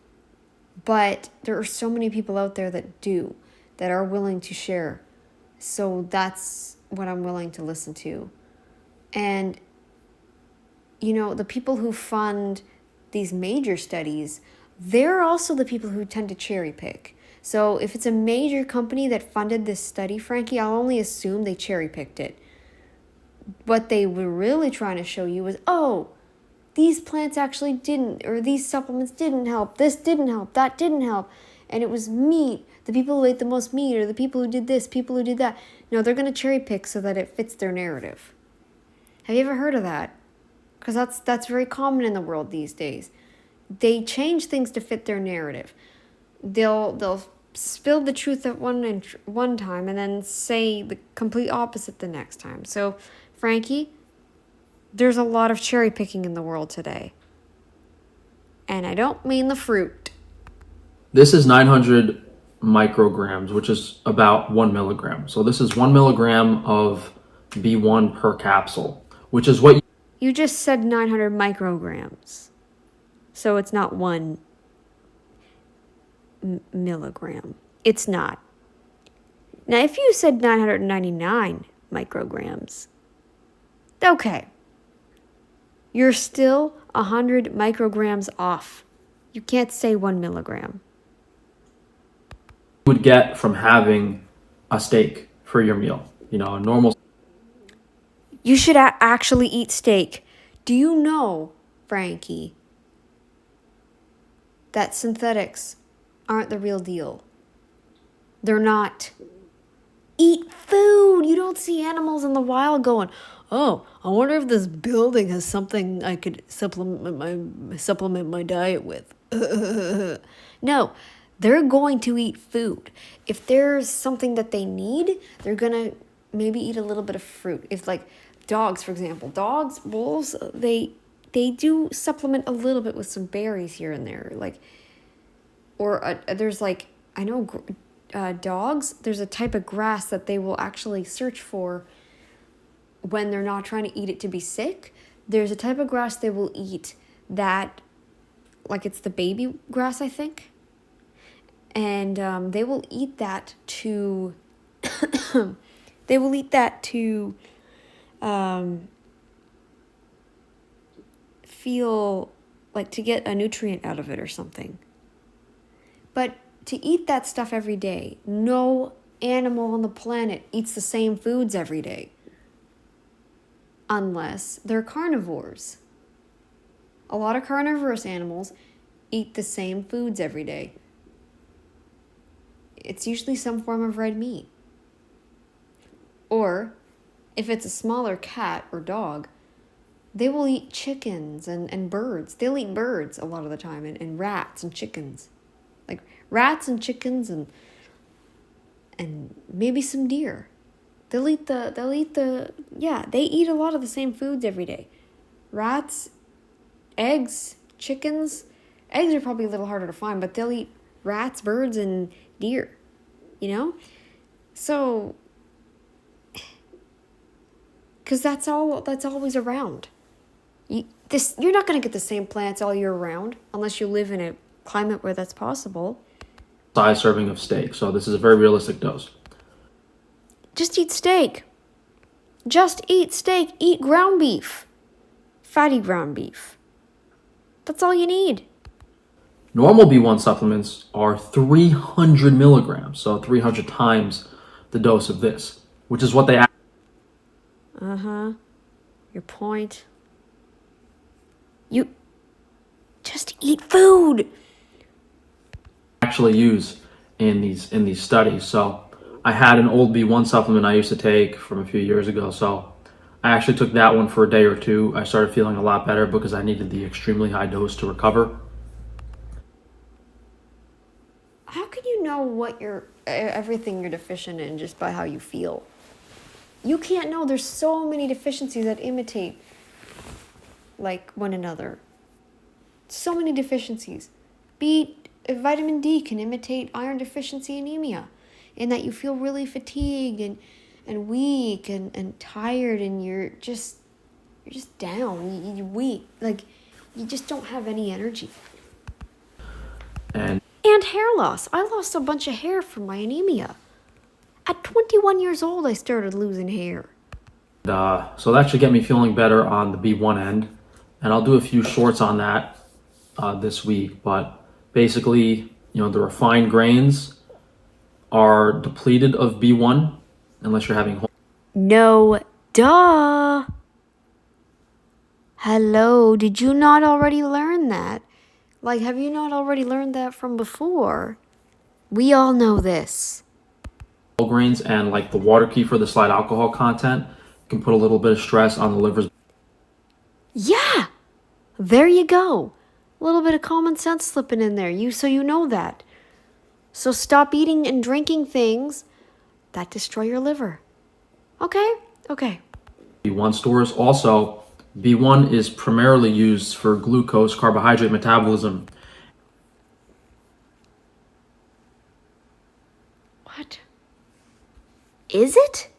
But there are so many people out there that do, that are willing to share. So that's what I'm willing to listen to. And, you know, the people who fund these major studies, they're also the people who tend to cherry pick. So if it's a major company that funded this study, Frankie, I'll only assume they cherry picked it. What they were really trying to show you was, oh, these plants actually didn't, or these supplements didn't help, this didn't help, that didn't help. And it was meat, the people who ate the most meat, or the people who did this, people who did that. No, they're going to cherry pick so that it fits their narrative. Have you ever heard of that? Because that's very common in the world these days. They change things to fit their narrative. They'll spill the truth at one time and then say the complete opposite the next time. So, Frankie, there's a lot of cherry picking in the world today. And I don't mean the fruit. this is 900 micrograms, which is about 1 milligram. So this is 1 milligram of B1 per capsule, which is what You just said 900 micrograms. So it's not 1 milligram. It's not. Now, if you said 999 micrograms, okay. You're still 100 micrograms off. You can't say 1 milligram. you would get from having a steak for your meal. You know, a normal. You should actually eat steak. Do you know, Frankie, that synthetics aren't the real deal? They're not. Eat food. You don't see animals in the wild going, oh, I wonder if this building has something I could supplement my diet with. No, they're going to eat food. If there's something that they need, they're going to maybe eat a little bit of fruit. If like dogs, for example, wolves, they do supplement a little bit with some berries here and there. Like, or there's like, I know dogs, there's a type of grass that they will actually search for when they're not trying to eat it to be sick. There's a type of grass they will eat that, like it's the baby grass, I think. And they will eat that to, feel like to get a nutrient out of it or something. But to eat that stuff every day, no animal on the planet eats the same foods every day. Unless they're carnivores. A lot of carnivorous animals eat the same foods every day. It's usually some form of red meat. Or, if it's a smaller cat or dog, They will eat chickens and birds. They'll eat birds a lot of the time, and rats and chickens. Like rats and chickens and maybe some deer. They eat a lot of the same foods every day. Rats, eggs, chickens. Eggs are probably a little harder to find, but they'll eat rats, birds, and deer. You know? So, because that's always around. You're not going to get the same plants all year round unless you live in a climate where that's possible. Size serving of steak. So this is a very realistic dose. Just eat steak. Just eat steak. Eat ground beef. Fatty ground beef. That's all you need. Normal B1 supplements are 300 milligrams, so 300 times the dose of this, which is what they Your point. You just eat food. actually use in these studies. So I had an old B1 supplement I used to take from a few years ago. So I actually took that one for a day or two. I started feeling a lot better because I needed the extremely high dose to recover. How can you know what everything you're deficient in just by how you feel? You can't know. There's so many deficiencies that imitate like one another. So many deficiencies. Vitamin D can imitate iron deficiency anemia, in that you feel really fatigued and weak and tired, and you're just down. You're weak. Like you just don't have any energy. And hair loss. I lost a bunch of hair from my anemia. At 21 years old, I started losing hair. So that should get me feeling better on the B1 end. And I'll do a few shorts on that this week. But basically, the refined grains are depleted of B1 unless you're having... No, duh. Hello, did you not already learn that? Like, have you not already learned that from before? We all know this. Whole grains and like the water kefir, the slight alcohol content, can put a little bit of stress on the liver's... Yeah, there you go. A little bit of common sense slipping in there. So you know that. So stop eating and drinking things that destroy your liver. Okay? B1 stores. Also, B1 is primarily used for glucose carbohydrate metabolism. What? Is it?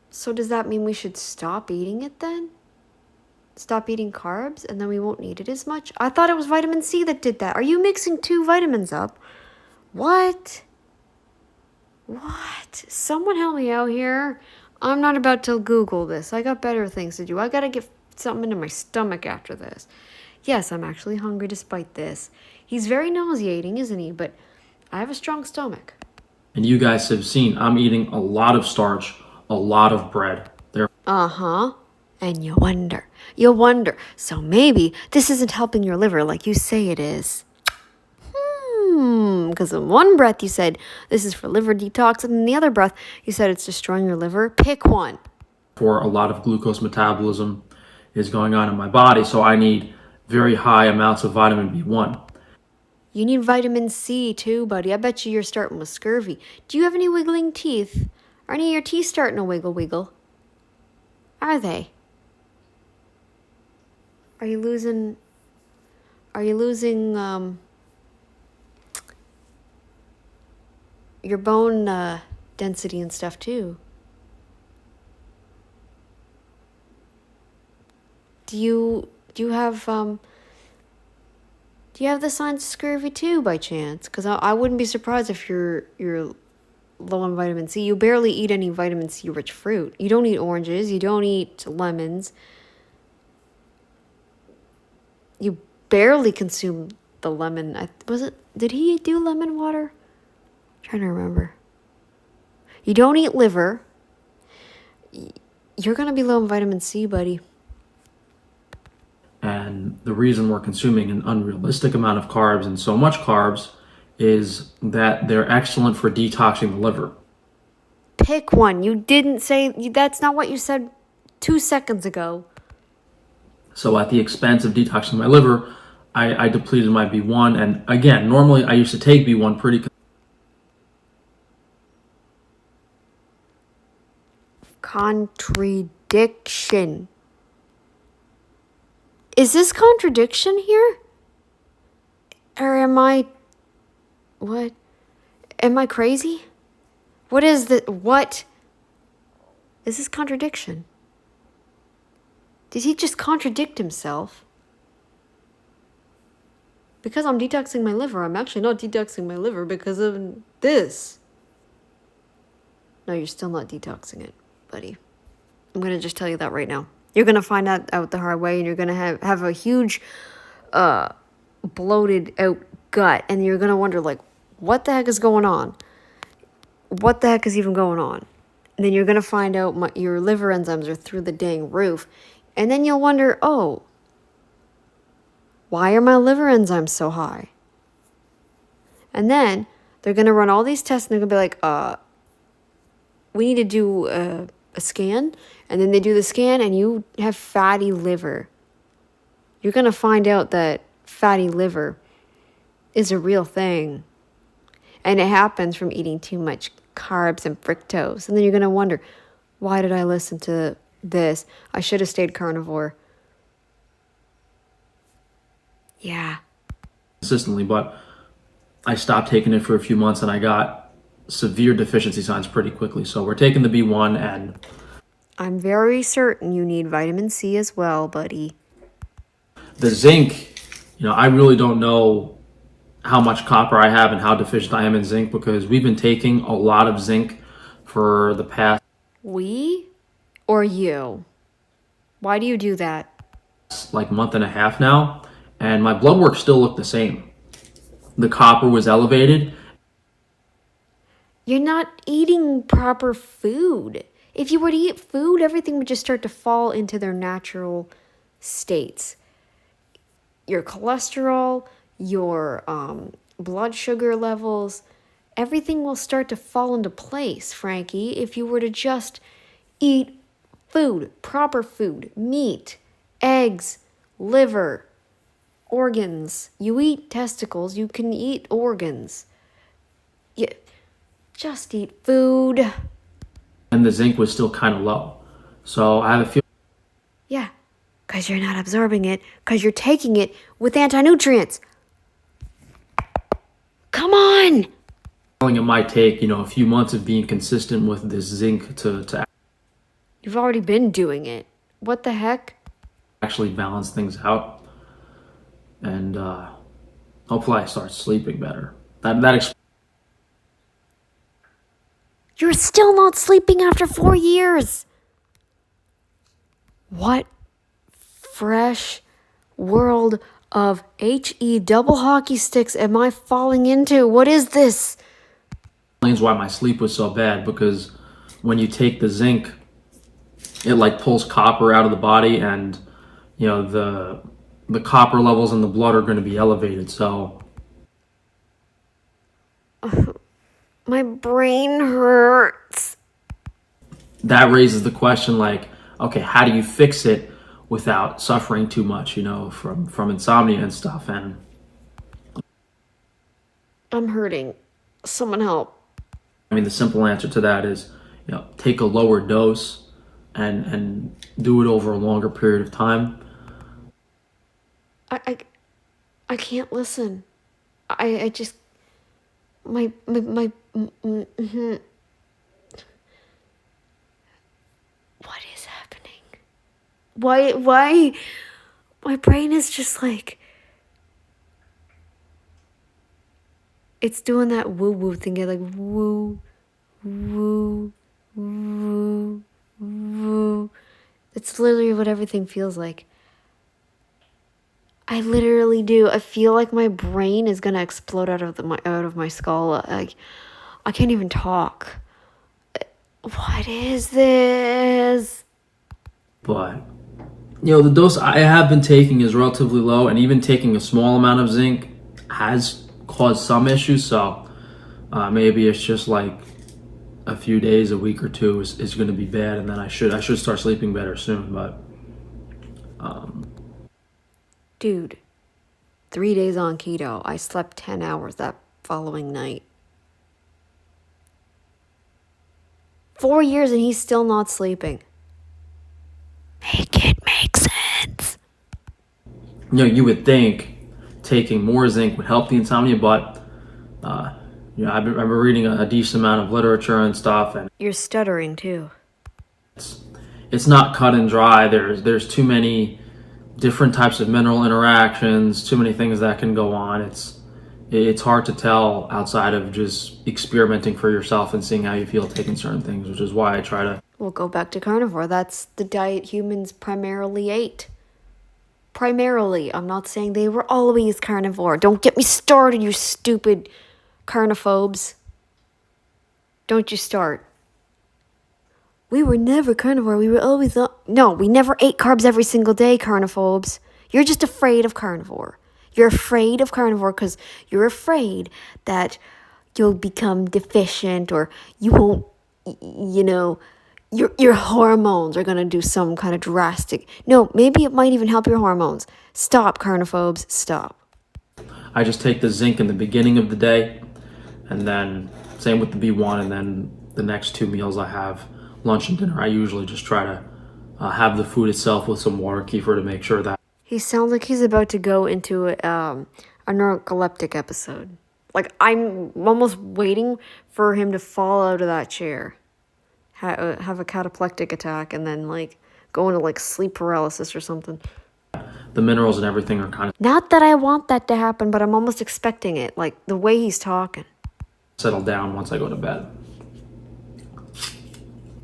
So does that mean we should stop eating it then? Stop eating carbs and then we won't need it as much? I thought it was vitamin C that did that. Are you mixing two vitamins up? What? Someone help me out here. I'm not about to Google this. I got better things to do. I gotta get something into my stomach after this. Yes, I'm actually hungry despite this. He's very nauseating, isn't he? But I have a strong stomach. And you guys have seen, I'm eating a lot of starch, a lot of bread. And you wonder. So maybe this isn't helping your liver like you say it is. Because in one breath you said this is for liver detox, and in the other breath you said it's destroying your liver. Pick one. For a lot of glucose metabolism is going on in my body, so I need very high amounts of vitamin B1. You need vitamin C too, buddy. I bet you're starting with scurvy. Do you have any wiggling teeth? Are any of your teeth starting to wiggle? Are they? Are you losing your bone density and stuff too? Do you have the signs of scurvy too by chance? Because I wouldn't be surprised if you're low on vitamin C. You barely eat any vitamin C rich fruit. You don't eat oranges. You don't eat lemons. You barely consume the lemon. Did he do lemon water? I'm trying to remember. You don't eat liver. You're going to be low in vitamin C, buddy. And the reason we're consuming an unrealistic amount of carbs and so much carbs is that they're excellent for detoxing the liver. Pick one. You didn't say, that's not what you said 2 seconds ago. So at the expense of detoxing my liver, I depleted my B1. And again, normally I used to take B1 pretty. Contradiction. Is this contradiction here? Or am I... What? Am I crazy? What is the... What? Is this contradiction? Did he just contradict himself? Because I'm detoxing my liver, I'm actually not detoxing my liver because of this. No, you're still not detoxing it, buddy. I'm going to just tell you that right now. You're going to find that out the hard way, and you're going to have a huge, bloated out gut, and you're going to wonder, like, what the heck is going on? What the heck is even going on? And then you're going to find out your liver enzymes are through the dang roof. And then you'll wonder, oh, why are my liver enzymes so high? And then they're going to run all these tests, and they're going to be like, we need to do a scan. And then they do the scan, and you have fatty liver. You're going to find out that fatty liver is a real thing. And it happens from eating too much carbs and fructose. And then you're going to wonder, why did I listen to this? I should have stayed carnivore. Yeah. Consistently, but I stopped taking it for a few months and I got severe deficiency signs pretty quickly. So we're taking the B1, and I'm very certain you need vitamin C as well, buddy. the zinc, I really don't know how much copper I have and how deficient I am in zinc, because we've been taking a lot of zinc for the past We or you? Why do you do that? month and a half now, and my blood work still looked the same. The copper was elevated. You're not eating proper food. If you were to eat food, everything would just start to fall into their natural states. Your cholesterol, your blood sugar levels, everything will start to fall into place, Frankie, if you were to just eat food, proper food, meat, eggs, liver, organs. You eat testicles, you can eat organs. You just eat food. And the zinc was still kind of low. So I have a feeling Yeah, because you're not absorbing it, because you're taking it with anti-nutrients. Come on! it might take, a few months of being consistent with this zinc to You've already been doing it. What the heck? actually balance things out. And hopefully I start sleeping better. That You're still not sleeping after 4 years. What fresh world of HE double hockey sticks am I falling into? What is this? explains why my sleep was so bad, because when you take the zinc, it pulls copper out of the body, and the copper levels in the blood are going to be elevated. So My brain hurts. that raises the question, okay, how do you fix it without suffering too much, from insomnia and stuff? And I'm hurting. Someone help. the simple answer to that is, take a lower dose and do it over a longer period of time. I can't listen. I just my what is happening? Why my brain is just it's doing that woo woo thing, woo woo woo woo. It's literally what everything feels like. I literally do. I feel like my brain is gonna explode out of my skull. I can't even talk. What is this? But the dose I have been taking is relatively low, and even taking a small amount of zinc has caused some issues. So maybe it's just a a few days, a week or two is going to be bad, and then I should start sleeping better soon. But Dude, 3 days on keto. I slept 10 hours that following night. 4 years and he's still not sleeping. Make it make sense. you would think taking more zinc would help the insomnia, but I've been reading a decent amount of literature and stuff, and You're stuttering too. it's not cut and dry. There's too many different types of mineral interactions, too many things that can go on. It's hard to tell outside of just experimenting for yourself and seeing how you feel taking certain things, which is why I try to. We'll go back to carnivore. That's the diet humans primarily ate. Primarily. I'm not saying they were always carnivore. Don't get me started, you stupid carnophobes. Don't you start. We were never carnivore. We were always... No, we never ate carbs every single day, carnophobes. You're just afraid of carnivore. You're afraid of carnivore because you're afraid that you'll become deficient or you won't, your hormones are going to do some kind of drastic... No, maybe it might even help your hormones. Stop, carnophobes. Stop. I just take the zinc in the beginning of the day, and then same with the B1, and then the next 2 meals I have lunch and dinner. I usually just try to have the food itself with some water kefir to make sure that. He sounds like he's about to go into a narcoleptic episode. Like, I'm almost waiting for him to fall out of that chair. Have a cataplectic attack and then, go into, sleep paralysis or something. The minerals and everything are kind of Not that I want that to happen, but I'm almost expecting it. The way he's talking. settle down once I go to bed.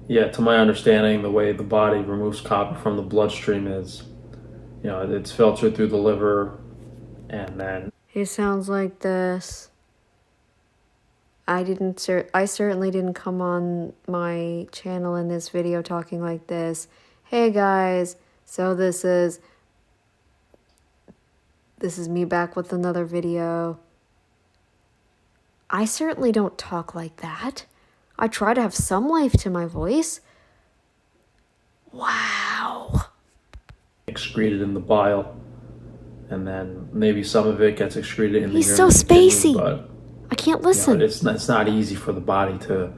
Yeah, to my understanding, the way the body removes copper from the bloodstream is, it's filtered through the liver, and then He sounds like this. I certainly didn't come on my channel in this video talking like this. Hey guys, so this is me back with another video. I certainly don't talk like that. I try to have some life to my voice. Wow. excreted in the bile, and then maybe some of it gets excreted in the He's urine. so spacey. But I can't listen. it's not easy for the body to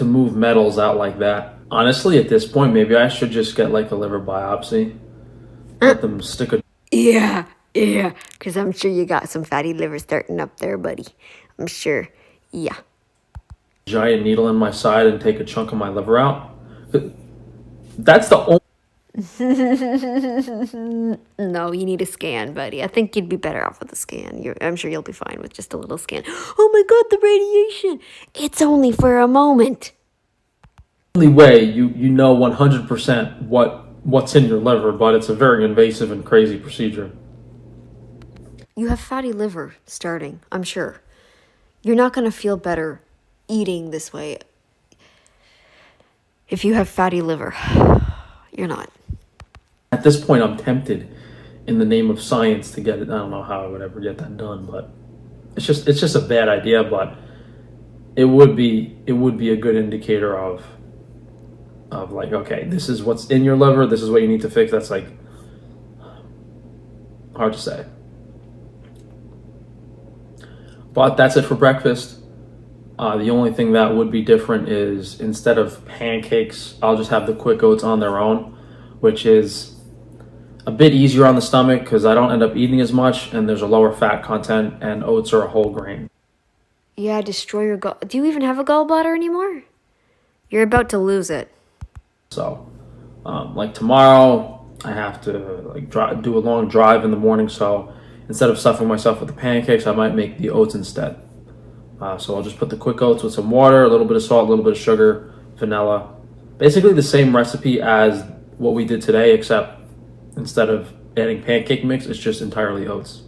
move metals out like that. Honestly, at this point, maybe I should just get a liver biopsy. Let them stick a Yeah, because I'm sure you got some fatty liver starting up there, buddy. I'm sure. Yeah. giant needle in my side and take a chunk of my liver out. That's the only. No, you need a scan, buddy. I think you'd be better off with a scan. I'm sure you'll be fine with just a little scan. Oh my god, the radiation! It's only for a moment. Only way you know 100% what's in your liver, but it's a very invasive and crazy procedure. You have fatty liver starting, I'm sure. You're not going to feel better eating this way if you have fatty liver. You're not. At this point, I'm tempted, in the name of science, to get it. I don't know how I would ever get that done, but it's just a bad idea. But it would be a good indicator of okay, this is what's in your liver. This is what you need to fix. That's hard to say. But that's it for breakfast. The only thing that would be different is instead of pancakes, I'll just have the quick oats on their own, which is a bit easier on the stomach because I don't end up eating as much and there's a lower fat content, and oats are a whole grain. Yeah, destroy your Do you even have a gallbladder anymore? You're about to lose it. So, tomorrow, I have to do a long drive in the morning. So instead of stuffing myself with the pancakes, I might make the oats instead. So I'll just put the quick oats with some water, a little bit of salt, a little bit of sugar, vanilla. Basically the same recipe as what we did today, except instead of adding pancake mix, it's just entirely oats.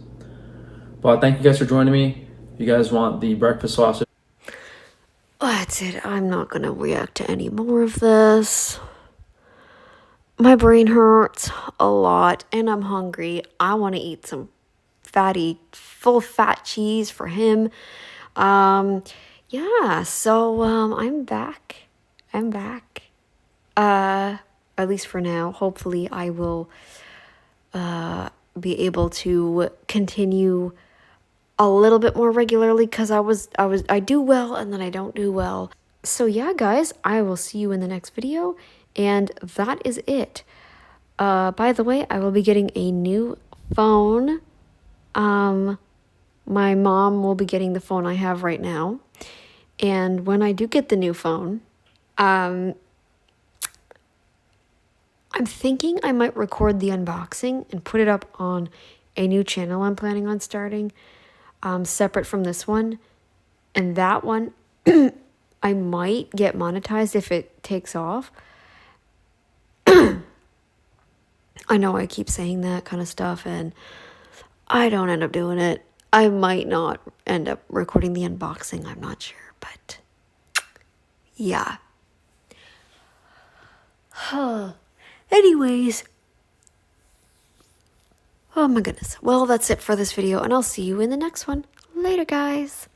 But thank you guys for joining me. If you guys want the breakfast sausage, That's it. I'm not going to react to any more of this. My brain hurts a lot and I'm hungry. I want to eat some fatty, full fat cheese for him. yeah, so I'm back. I'm back. At least for now. Hopefully I will be able to continue a little bit more regularly, because I do well and then I don't do well. So yeah, guys, I will see you in the next video, and that is it. By the way, I will be getting a new phone. My mom will be getting the phone I have right now. And when I do get the new phone, I'm thinking I might record the unboxing and put it up on a new channel I'm planning on starting, separate from this one. And that one, I might get monetized if it takes off. I know I keep saying that kind of stuff and I don't end up doing it. I might not end up recording the unboxing, I'm not sure, but yeah. Anyways, oh my goodness. Well, that's it for this video, and I'll see you in the next one. Later, guys.